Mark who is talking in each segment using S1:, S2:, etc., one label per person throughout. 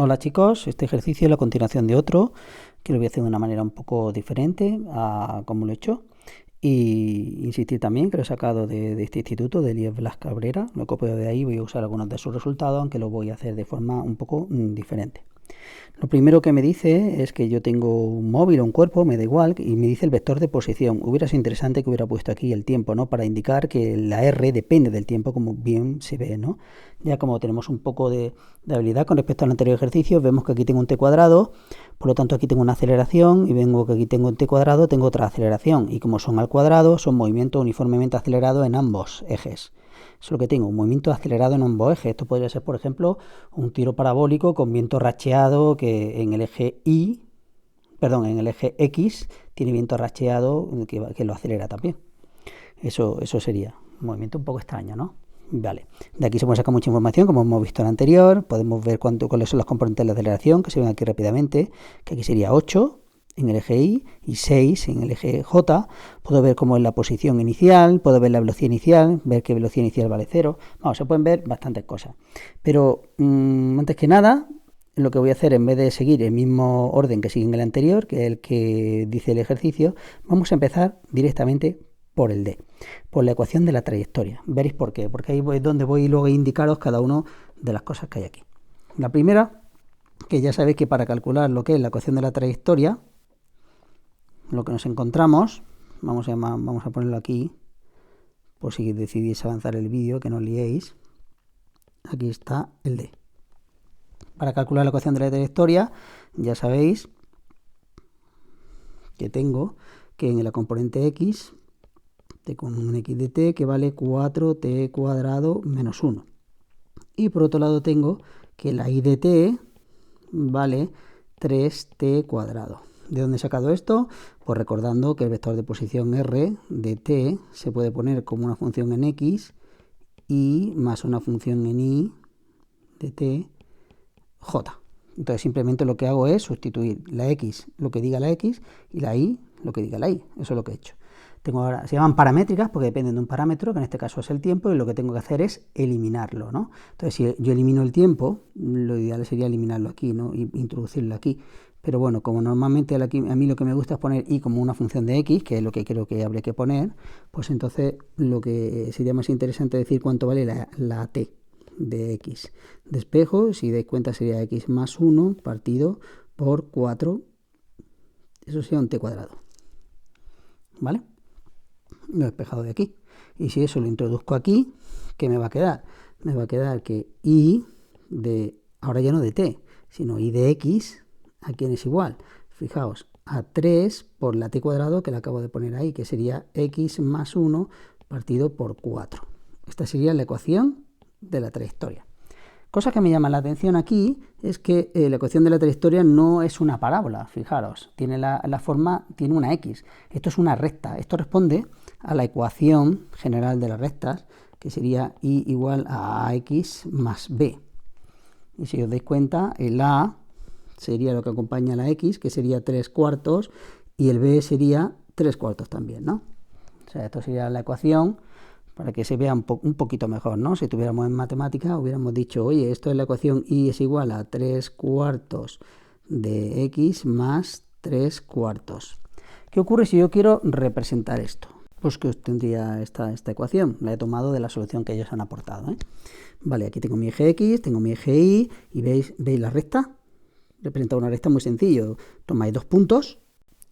S1: Hola chicos, este ejercicio es la continuación de otro que lo voy a hacer de una manera un poco diferente a como lo he hecho. Y insistir también que lo he sacado de este instituto, de Elías Blas Cabrera, lo he copiado de ahí, voy a usar algunos de sus resultados, aunque lo voy a hacer de forma un poco diferente. Lo primero que me dice es que yo tengo un móvil o un cuerpo, me da igual, y me dice el vector de posición. Hubiera sido interesante que hubiera puesto aquí el tiempo, ¿no? Para indicar que la R depende del tiempo, como bien se ve, ¿no? Ya como tenemos un poco de habilidad con respecto al anterior ejercicio, vemos que aquí tengo un t cuadrado, por lo tanto aquí tengo una aceleración, y vengo que aquí tengo un t cuadrado, tengo otra aceleración, y como son al cuadrado, son movimientos uniformemente acelerados en ambos ejes. Eso es lo que tengo, un movimiento acelerado en ambos ejes. Esto podría ser, por ejemplo, un tiro parabólico con viento racheado que en el eje en el eje X tiene viento racheado que lo acelera también. Eso sería un movimiento un poco extraño, ¿no? Vale, de aquí se puede sacar mucha información, como hemos visto en el anterior. Podemos ver cuáles son los componentes de la aceleración, que se ven aquí rápidamente, que aquí sería 8 en el eje Y y 6 en el eje J. Puedo ver cómo es la posición inicial, puedo ver la velocidad inicial, ver que velocidad inicial vale 0. Vamos, se pueden ver bastantes cosas. Pero antes que nada, lo que voy a hacer, en vez de seguir el mismo orden que sigue en el anterior, que es el que dice el ejercicio, vamos a empezar directamente por el D, por la ecuación de la trayectoria. Veréis por qué, porque ahí es donde voy luego a indicaros cada una de las cosas que hay aquí. La primera, que ya sabéis que para calcular lo que es la ecuación de la trayectoria, lo que nos encontramos, vamos a ponerlo aquí, por si decidís avanzar el vídeo, que no os liéis. Aquí está el D. Para calcular la ecuación de la trayectoria, ya sabéis que tengo que en la componente X, con un x de t que vale 4t cuadrado menos 1. Y por otro lado tengo que la y de t vale 3t cuadrado. ¿De dónde he sacado esto? Pues recordando que el vector de posición r de t se puede poner como una función en x y más una función en y de t j. Entonces simplemente lo que hago es sustituir la x, lo que diga la x, y la y, lo que diga la y. Eso es lo que he hecho. Tengo ahora, se llaman paramétricas porque dependen de un parámetro, que en este caso es el tiempo, y lo que tengo que hacer es eliminarlo, ¿no? Entonces, si yo elimino el tiempo, lo ideal sería eliminarlo aquí, ¿no? Y introducirlo aquí. Pero bueno, como normalmente a mí lo que me gusta es poner y como una función de x, que es lo que creo que habría que poner, pues entonces lo que sería más interesante es decir cuánto vale la t de x. Despejo, si dais cuenta sería x más 1 partido por 4, eso sería un t cuadrado, ¿vale? Lo he despejado de aquí. Y si eso lo introduzco aquí, ¿qué me va a quedar? Me va a quedar que y de, ahora ya no de t, sino y de x, ¿a quién es igual? Fijaos, a 3 por la t cuadrado que le acabo de poner ahí, que sería x más 1 partido por 4. Esta sería la ecuación de la trayectoria. Cosa que me llama la atención aquí es que la ecuación de la trayectoria no es una parábola, fijaros, tiene la forma, tiene una x. Esto es una recta, esto responde a la ecuación general de las rectas, que sería y igual a ax más b. Y si os dais cuenta, el a sería lo que acompaña a la x, que sería 3 cuartos, y el b sería 3 cuartos también, ¿no? O sea, esto sería la ecuación para que se vea un poquito mejor, ¿no? Si tuviéramos en matemática, hubiéramos dicho, oye, esto es la ecuación y es igual a 3 cuartos de x más 3 cuartos. ¿Qué ocurre si yo quiero representar esto? Pues que tendría esta ecuación, la he tomado de la solución que ellos han aportado, ¿eh? Vale, aquí tengo mi eje x, tengo mi eje y, y ¿veis la recta? Representa una recta muy sencillo. Tomáis dos puntos,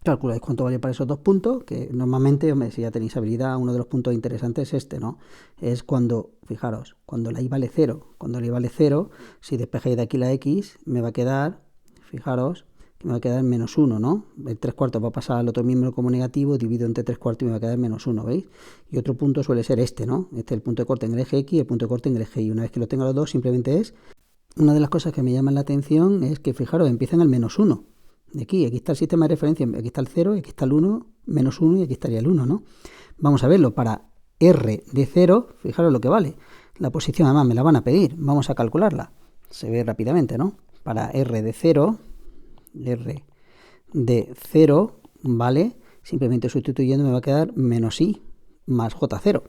S1: calculáis cuánto vale para esos dos puntos, que normalmente, hombre, si ya tenéis habilidad, uno de los puntos interesantes es este, ¿no? Es cuando, fijaros, cuando la y vale 0, cuando la y vale 0, si despejáis de aquí la x, me va a quedar, fijaros, que me va a quedar menos 1, ¿no? El 3 cuartos va a pasar al otro miembro como negativo, divido entre 3 cuartos y me va a quedar menos 1, ¿veis? Y otro punto suele ser este, ¿no? Este es el punto de corte en el eje x y el punto de corte en el eje y. Una vez que lo tenga los dos, simplemente es, una de las cosas que me llaman la atención es que, fijaros, empiezan al menos 1. De aquí está el sistema de referencia, aquí está el 0, aquí está el 1, menos 1 y aquí estaría el 1, ¿no? Vamos a verlo, para r de 0, fijaros lo que vale. La posición además me la van a pedir, vamos a calcularla. Se ve rápidamente, ¿no? Para r de 0, vale, simplemente sustituyendo me va a quedar menos i más j0.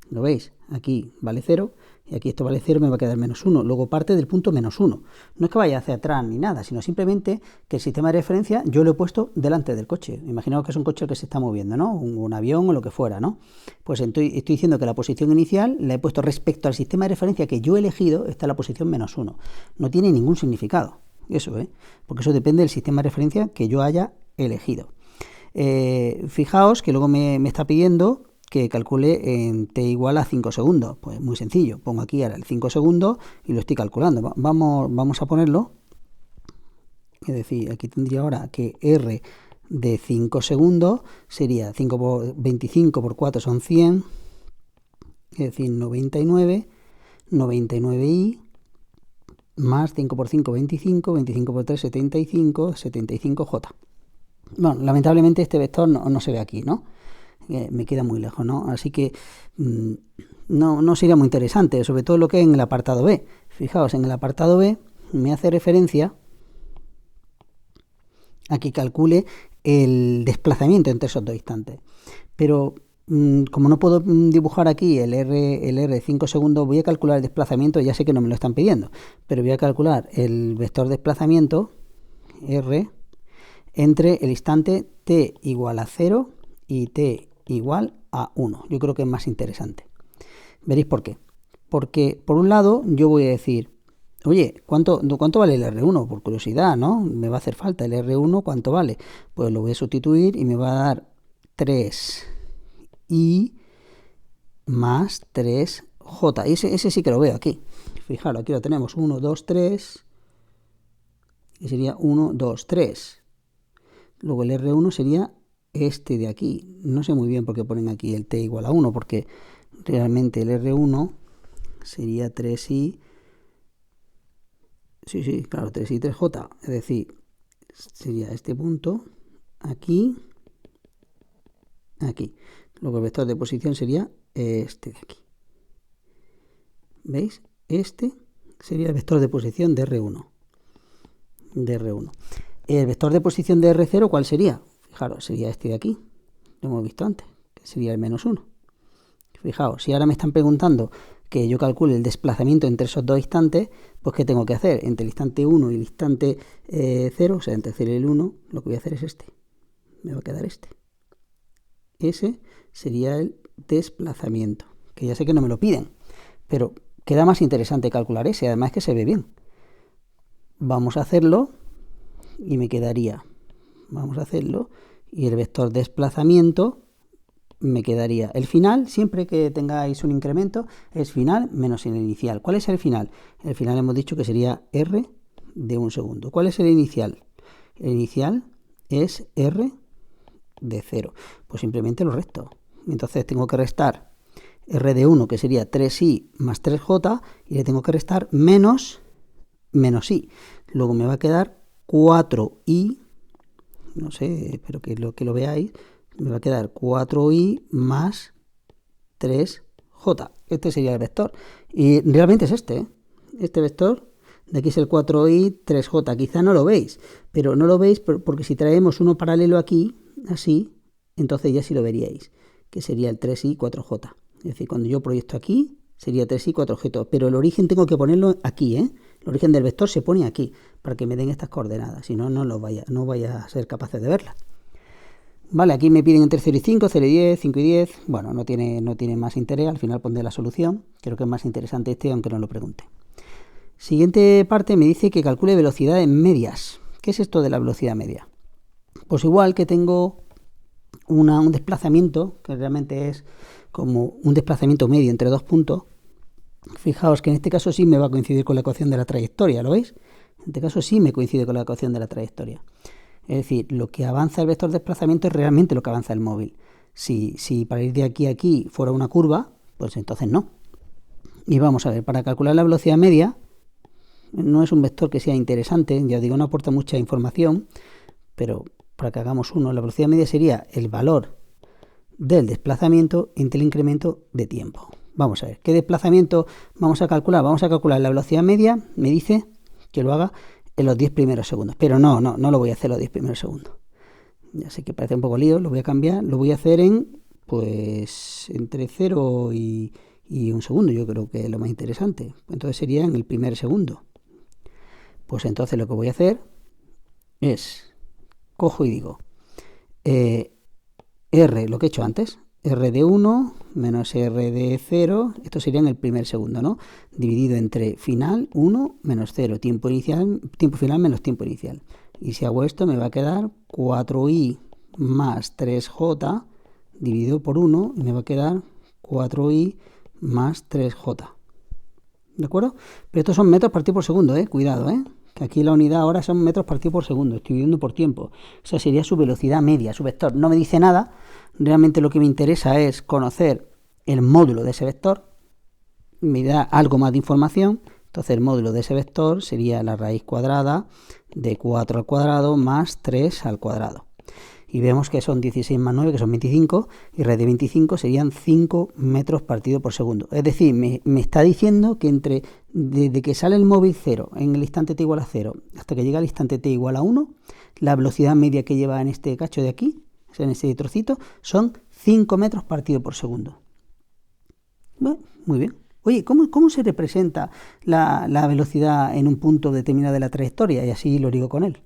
S1: ¿Lo veis? Aquí vale 0 y aquí esto vale 0, me va a quedar menos 1. Luego parte del punto menos 1. No es que vaya hacia atrás ni nada, sino simplemente que el sistema de referencia yo lo he puesto delante del coche. Imaginaos que es un coche que se está moviendo, ¿no? Un avión o lo que fuera, ¿no? Pues estoy diciendo que la posición inicial la he puesto respecto al sistema de referencia que yo he elegido, está en la posición menos 1. No tiene ningún significado, eso, porque eso depende del sistema de referencia que yo haya elegido. Fijaos que luego me está pidiendo que calcule en t igual a 5 segundos. Pues muy sencillo, pongo aquí ahora el 5 segundos y lo estoy calculando. Vamos a ponerlo, es decir, aquí tendría ahora que r de 5 segundos sería 5 por 25 por 4 son 100, es decir, 99, 99i, más 5 por 5, 25, 25 por 3, 75, 75j. Bueno, lamentablemente este vector no se ve aquí, ¿no? Me queda muy lejos, ¿no? Así que no sería muy interesante, sobre todo lo que es en el apartado B. Fijaos, en el apartado B me hace referencia a que calcule el desplazamiento entre esos dos instantes. Pero como no puedo dibujar aquí el R de 5 segundos, voy a calcular el desplazamiento, ya sé que no me lo están pidiendo, pero voy a calcular el vector desplazamiento, R, entre el instante t igual a 0 y t igual a 1. Yo creo que es más interesante. Veréis por qué. Porque, por un lado, yo voy a decir, oye, ¿cuánto vale el R1? Por curiosidad, ¿no? Me va a hacer falta el R1, ¿cuánto vale? Pues lo voy a sustituir y me va a dar 3i más 3j. Y ese sí que lo veo aquí. Fijaros, aquí lo tenemos, 1, 2, 3. Y sería 1, 2, 3. Luego el R1 sería este de aquí. No sé muy bien por qué ponen aquí el t igual a 1, porque realmente el R1 sería 3i. Sí, claro, 3i, 3j. Es decir, sería este punto, aquí, aquí. Luego el vector de posición sería este de aquí. ¿Veis? Este sería el vector de posición de R1. El vector de posición de R0, ¿cuál sería? Fijaros, sería este de aquí. Lo hemos visto antes, que sería el menos 1. Fijaos, si ahora me están preguntando que yo calcule el desplazamiento entre esos dos instantes, pues ¿qué tengo que hacer? Entre el instante 1 y el instante 0, o sea, entre 0 y el 1, lo que voy a hacer es este. Me va a quedar este. Ese sería el desplazamiento, que ya sé que no me lo piden, pero queda más interesante calcular ese, además que se ve bien. Vamos a hacerlo y me quedaría, vamos a hacerlo, y el vector desplazamiento me quedaría el final, siempre que tengáis un incremento, es final menos el inicial. ¿Cuál es el final? El final hemos dicho que sería r de 1 segundo. ¿Cuál es el inicial? El inicial es r de 0. Pues simplemente lo resto. Entonces tengo que restar r de 1, que sería 3i más 3j, y le tengo que restar menos i. Luego me va a quedar 4i, no sé, espero que lo veáis, me va a quedar 4i más 3j. Este sería el vector. Y realmente es este vector. De aquí es el 4i, 3j. Quizá no lo veis, pero no lo veis porque si traemos uno paralelo aquí, así, entonces ya sí lo veríais, que sería el 3i, 4j. Es decir, cuando yo proyecto aquí, sería 3i, 4j. Pero el origen tengo que ponerlo aquí, El origen del vector se pone aquí, para que me den estas coordenadas. Si no, no vaya a ser capaces de verlas. Vale, aquí me piden entre 0 y 5, 0 y 10, 5 y 10. Bueno, no tiene más interés, al final pondré la solución. Creo que es más interesante este, aunque no lo pregunte. Siguiente parte me dice que calcule velocidades medias. ¿Qué es esto de la velocidad media? Pues igual que tengo un desplazamiento, que realmente es como un desplazamiento medio entre dos puntos. Fijaos que en este caso sí me va a coincidir con la ecuación de la trayectoria, ¿lo veis? En este caso sí me coincide con la ecuación de la trayectoria. Es decir, lo que avanza el vector de desplazamiento es realmente lo que avanza el móvil. Si para ir de aquí a aquí fuera una curva, pues entonces no. Y vamos a ver, para calcular la velocidad media, no es un vector que sea interesante, ya digo, no aporta mucha información, pero para que hagamos uno, la velocidad media sería el valor del desplazamiento entre el incremento de tiempo. Vamos a ver, ¿qué desplazamiento vamos a calcular? Vamos a calcular la velocidad media, me dice que lo haga en los 10 primeros segundos, pero no lo voy a hacer en los 10 primeros segundos. Ya sé que parece un poco lío, lo voy a cambiar, lo voy a hacer en, pues, entre 0 y y 1 segundo. Yo creo que es lo más interesante. Entonces sería en el primer segundo. Pues entonces lo que voy a hacer es, cojo y digo, R, lo que he hecho antes, R de 1 menos R de 0, esto sería en el primer segundo, ¿no? Dividido entre final 1 menos 0, tiempo final menos tiempo inicial. Y si hago esto me va a quedar 4i más 3j dividido por 1 y me va a quedar 4i más 3j. ¿De acuerdo? Pero estos son metros partido por segundo, cuidado, que aquí la unidad ahora son metros partido por segundo, estoy dividiendo por tiempo. O sea, sería su velocidad media, su vector. No me dice nada, realmente lo que me interesa es conocer el módulo de ese vector, me da algo más de información. Entonces el módulo de ese vector sería la raíz cuadrada de 4 al cuadrado más 3 al cuadrado. Y vemos que son 16 más 9, que son 25, y raíz de 25 serían 5 metros partido por segundo. Es decir, me está diciendo que desde que sale el móvil 0 en el instante t igual a 0 hasta que llega al instante t igual a 1, la velocidad media que lleva en este cacho de aquí, o sea, en este trocito, son 5 metros partido por segundo. Bueno, muy bien. Oye, ¿cómo se representa la velocidad en un punto determinado de la trayectoria? Y así lo digo con él.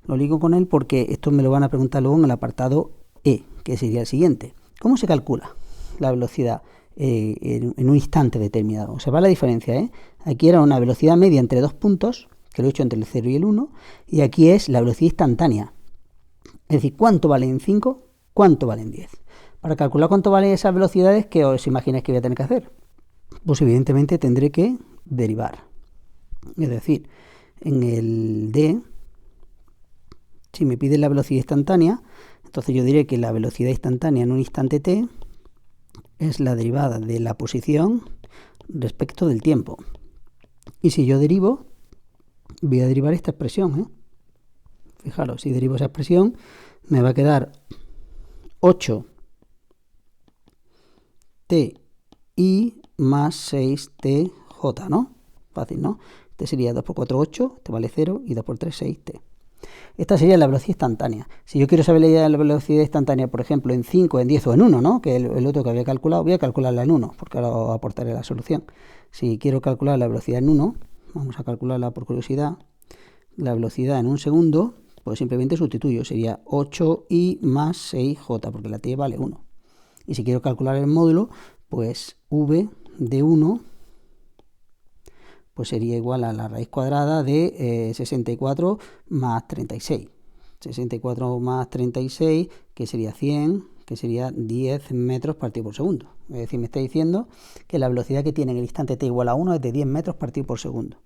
S1: Lo ligo con él porque esto me lo van a preguntar luego en el apartado E, que sería el siguiente. ¿Cómo se calcula la velocidad en un instante determinado? Observa la diferencia, Aquí era una velocidad media entre dos puntos, que lo he hecho entre el 0 y el 1, y aquí es la velocidad instantánea. Es decir, ¿cuánto valen 5? ¿Cuánto valen 10? Para calcular cuánto valen esas velocidades, ¿qué os imagináis que voy a tener que hacer? Pues evidentemente tendré que derivar. Es decir, en el D, si me pide la velocidad instantánea, entonces yo diré que la velocidad instantánea en un instante t es la derivada de la posición respecto del tiempo. Y si yo derivo, voy a derivar esta expresión. Fijaros, si derivo esa expresión, me va a quedar 8t i más 6tj, ¿no? Fácil, ¿no? Este sería 2 por 4, 8, este vale 0, y 2 por 3, 6t. Esta sería la velocidad instantánea. Si yo quiero saber la velocidad instantánea, por ejemplo, en 5, en 10 o en 1, ¿no? Que el otro que había calculado, voy a calcularla en 1, porque ahora aportaré la solución. Si quiero calcular la velocidad en 1, vamos a calcularla por curiosidad. La velocidad en un segundo, pues simplemente sustituyo. Sería 8i más 6j, porque la t vale 1. Y si quiero calcular el módulo, pues v de 1 pues sería igual a la raíz cuadrada de 64 más 36. 64 más 36, que sería 100, que sería 10 metros partido por segundo. Es decir, me está diciendo que la velocidad que tiene en el instante t igual a 1 es de 10 metros partido por segundo.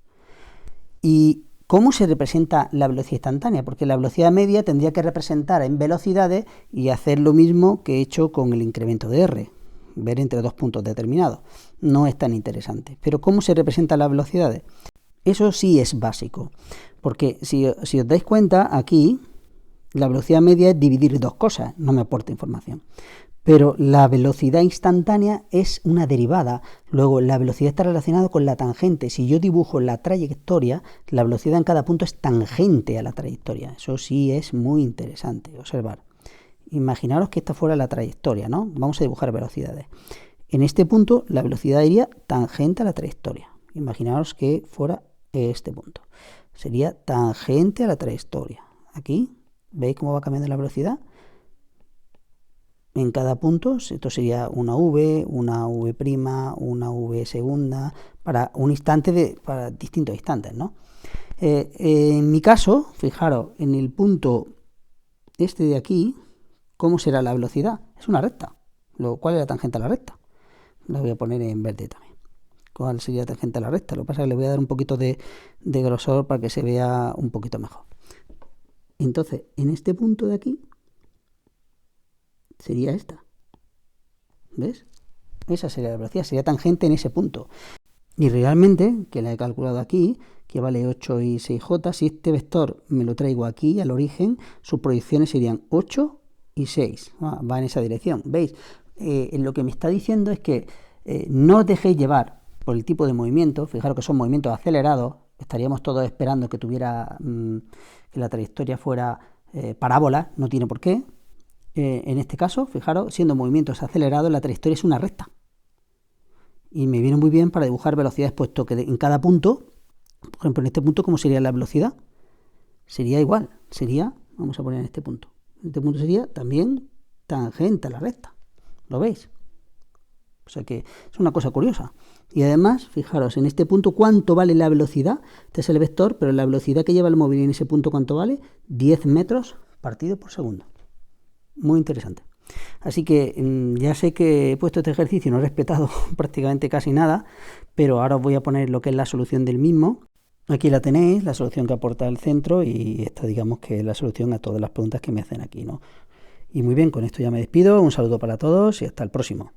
S1: ¿Y cómo se representa la velocidad instantánea? Porque la velocidad media tendría que representar en velocidades y hacer lo mismo que he hecho con el incremento de r. Ver entre dos puntos determinados. No es tan interesante. Pero ¿cómo se representan las velocidades? Eso sí es básico. Porque si os dais cuenta, aquí la velocidad media es dividir dos cosas. No me aporta información. Pero la velocidad instantánea es una derivada. Luego, la velocidad está relacionada con la tangente. Si yo dibujo la trayectoria, la velocidad en cada punto es tangente a la trayectoria. Eso sí es muy interesante observar. Imaginaros que esta fuera la trayectoria, ¿no? Vamos a dibujar velocidades. En este punto la velocidad iría tangente a la trayectoria. Imaginaros que fuera este punto. Sería tangente a la trayectoria. Aquí, ¿veis cómo va cambiando la velocidad? En cada punto, esto sería una v, una v', una v segunda, para un instante, para distintos instantes, ¿no? En mi caso, fijaros, en el punto este de aquí, ¿cómo será la velocidad? Es una recta. ¿Cuál es la tangente a la recta? La voy a poner en verde también. ¿Cuál sería la tangente a la recta? Lo que pasa es que le voy a dar un poquito de grosor para que se vea un poquito mejor. Entonces, en este punto de aquí, sería esta. ¿Ves? Esa sería la velocidad, sería tangente en ese punto. Y realmente, que la he calculado aquí, que vale 8 y 6j, si este vector me lo traigo aquí al origen, sus proyecciones serían 8 y 6. Va en esa dirección. ¿Veis? Lo que me está diciendo es que no os dejéis llevar por el tipo de movimiento. Fijaros que son movimientos acelerados. Estaríamos todos esperando que tuviera que la trayectoria fuera parábola. No tiene por qué. En este caso, fijaros, siendo movimientos acelerados, la trayectoria es una recta. y me viene muy bien para dibujar velocidades, puesto que en cada punto, por ejemplo en este punto, ¿cómo sería la velocidad? Sería igual, vamos a poner en este punto sería también tangente a la recta, ¿lo veis? O sea que es una cosa curiosa. Y además, fijaros, en este punto, ¿cuánto vale la velocidad? Este es el vector, pero la velocidad que lleva el móvil en ese punto, ¿cuánto vale? 10 metros partido por segundo. Muy interesante. Así que ya sé que he puesto este ejercicio y no he respetado prácticamente casi nada, pero ahora os voy a poner lo que es la solución del mismo. Aquí la tenéis, la solución que aporta el centro, y esta digamos que es la solución a todas las preguntas que me hacen aquí, ¿no? Y muy bien, con esto ya me despido. Un saludo para todos y hasta el próximo.